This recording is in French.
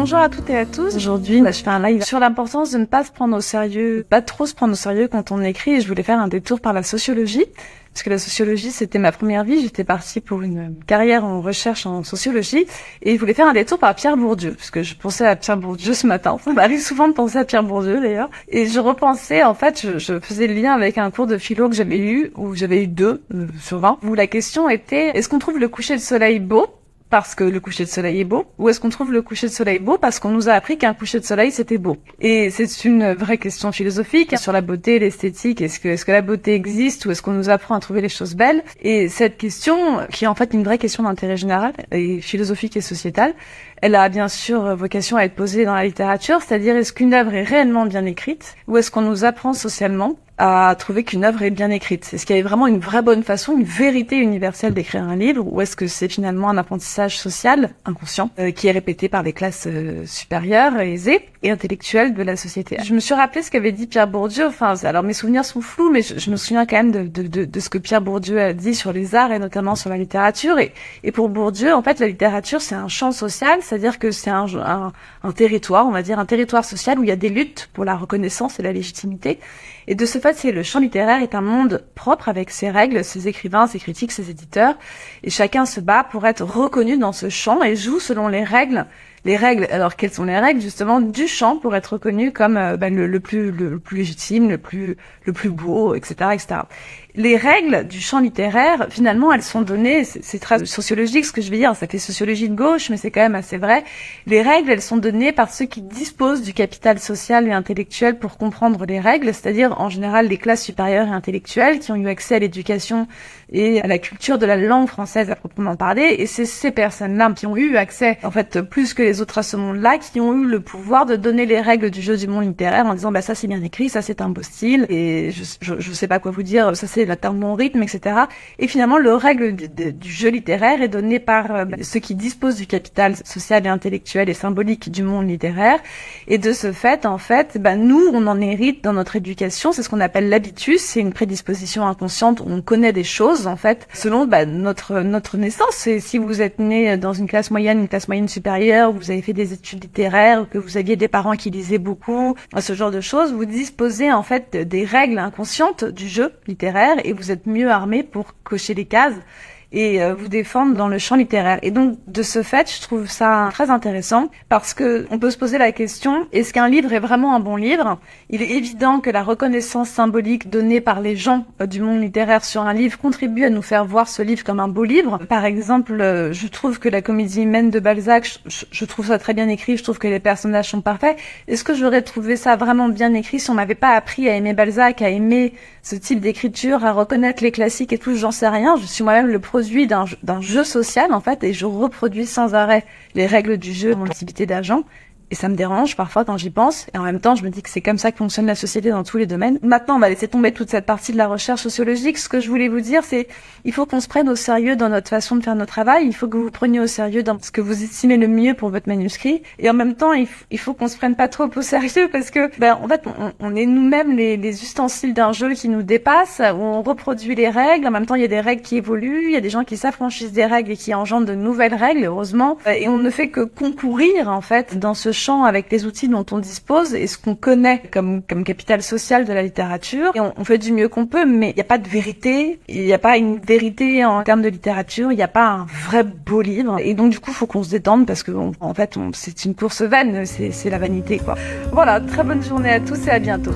Bonjour à toutes et à tous. Aujourd'hui, je fais un live sur l'importance de ne pas se prendre au sérieux, pas trop se prendre au sérieux quand on écrit. Et je voulais faire un détour par la sociologie, parce que la sociologie, c'était ma première vie. J'étais partie pour une carrière en recherche en sociologie, et je voulais faire un détour par Pierre Bourdieu, parce que je pensais à Pierre Bourdieu ce matin. Ça m'arrive souvent de penser à Pierre Bourdieu, d'ailleurs. Et je repensais, en fait, je faisais le lien avec un cours de philo que j'avais eu, où j'avais eu 2 sur 20, où la question était, est-ce qu'on trouve le coucher de soleil beau parce que le coucher de soleil est beau, ou est-ce qu'on trouve le coucher de soleil beau parce qu'on nous a appris qu'un coucher de soleil c'était beau? Et c'est une vraie question philosophique sur la beauté, l'esthétique. Est-ce que la beauté existe, ou est-ce qu'on nous apprend à trouver les choses belles? Et cette question, qui est en fait une vraie question d'intérêt général et philosophique et sociétal, elle a bien sûr vocation à être posée dans la littérature, c'est-à-dire est-ce qu'une œuvre est réellement bien écrite, ou est-ce qu'on nous apprend socialement à trouver qu'une œuvre est bien écrite? Est-ce qu'il y a vraiment une vraie bonne façon, une vérité universelle d'écrire un livre, ou est-ce que c'est finalement un apprentissage social, inconscient, qui est répété par les classes supérieures, aisées et intellectuelles de la société? Je me suis rappelé ce qu'avait dit Pierre Bourdieu. Alors mes souvenirs sont flous, mais je me souviens quand même de ce que Pierre Bourdieu a dit sur les arts et notamment sur la littérature. Et pour Bourdieu, en fait, la littérature, c'est un champ social, c'est-à-dire que c'est un territoire, on va dire, un territoire social où il y a des luttes pour la reconnaissance et la légitimité. Et de ce fait, le champ littéraire est un monde propre avec ses règles, ses écrivains, ses critiques, ses éditeurs. Et chacun se bat pour être reconnu dans ce champ et joue selon les règles. Alors quelles sont les règles justement du champ pour être reconnu comme le plus légitime, le plus beau, etc., etc. Les règles du champ littéraire, finalement, elles sont données, c'est très sociologique ce que je vais dire, ça fait sociologie de gauche, mais c'est quand même assez vrai. Les règles, elles sont données par ceux qui disposent du capital social et intellectuel pour comprendre les règles, c'est-à-dire en général les classes supérieures et intellectuelles qui ont eu accès à l'éducation et à la culture de la langue française à proprement parler, et c'est ces personnes-là qui ont eu accès, en fait, plus que les autres à ce monde-là, qui ont eu le pouvoir de donner les règles du jeu du monde littéraire en disant ça c'est bien écrit, ça c'est un beau style, et je sais pas quoi vous dire, ça c'est l'atteinte de mon rythme, etc. Et finalement, le règle du jeu littéraire est donné par ceux qui disposent du capital social et intellectuel et symbolique du monde littéraire. Et de ce fait, en fait, nous, on en hérite dans notre éducation. C'est ce qu'on appelle l'habitus. C'est une prédisposition inconsciente où on connaît des choses, en fait, selon notre naissance. Et si vous êtes né dans une classe moyenne supérieure, où vous avez fait des études littéraires, ou que vous aviez des parents qui lisaient beaucoup, ce genre de choses, vous disposez en fait des règles inconscientes du jeu littéraire, et vous êtes mieux armé pour cocher les cases et vous défendre dans le champ littéraire. Et donc, de ce fait, je trouve ça très intéressant parce que on peut se poser la question, est-ce qu'un livre est vraiment un bon livre? Il est évident que la reconnaissance symbolique donnée par les gens du monde littéraire sur un livre contribue à nous faire voir ce livre comme un beau livre. Par exemple, je trouve que la comédie humaine de Balzac, je trouve ça très bien écrit, je trouve que les personnages sont parfaits. Est-ce que j'aurais trouvé ça vraiment bien écrit si on m'avait pas appris à aimer Balzac, à aimer ce type d'écriture, à reconnaître les classiques et tout? J'en sais rien. Je suis moi-même le produit d'un jeu social, en fait, et je reproduis sans arrêt les règles du jeu, mon activité d'agent. Et ça me dérange parfois quand j'y pense. Et en même temps, je me dis que c'est comme ça que fonctionne la société dans tous les domaines. Maintenant, on va laisser tomber toute cette partie de la recherche sociologique. Ce que je voulais vous dire, c'est il faut qu'on se prenne au sérieux dans notre façon de faire notre travail. Il faut que vous vous preniez au sérieux dans ce que vous estimez le mieux pour votre manuscrit. Et en même temps, il faut qu'on se prenne pas trop au sérieux parce que, en fait, on est nous-mêmes les ustensiles d'un jeu qui nous dépasse, où on reproduit les règles. En même temps, il y a des règles qui évoluent. Il y a des gens qui s'affranchissent des règles et qui engendrent de nouvelles règles, heureusement. Et on ne fait que concourir, en fait, dans ce champ avec les outils dont on dispose et ce qu'on connaît comme capital social de la littérature. Et on fait du mieux qu'on peut, mais il n'y a pas de vérité. Il n'y a pas une vérité en termes de littérature. Il n'y a pas un vrai beau livre. Et donc, du coup, il faut qu'on se détende parce que, en fait, c'est une course vaine. C'est la vanité, quoi. Voilà, très bonne journée à tous et à bientôt.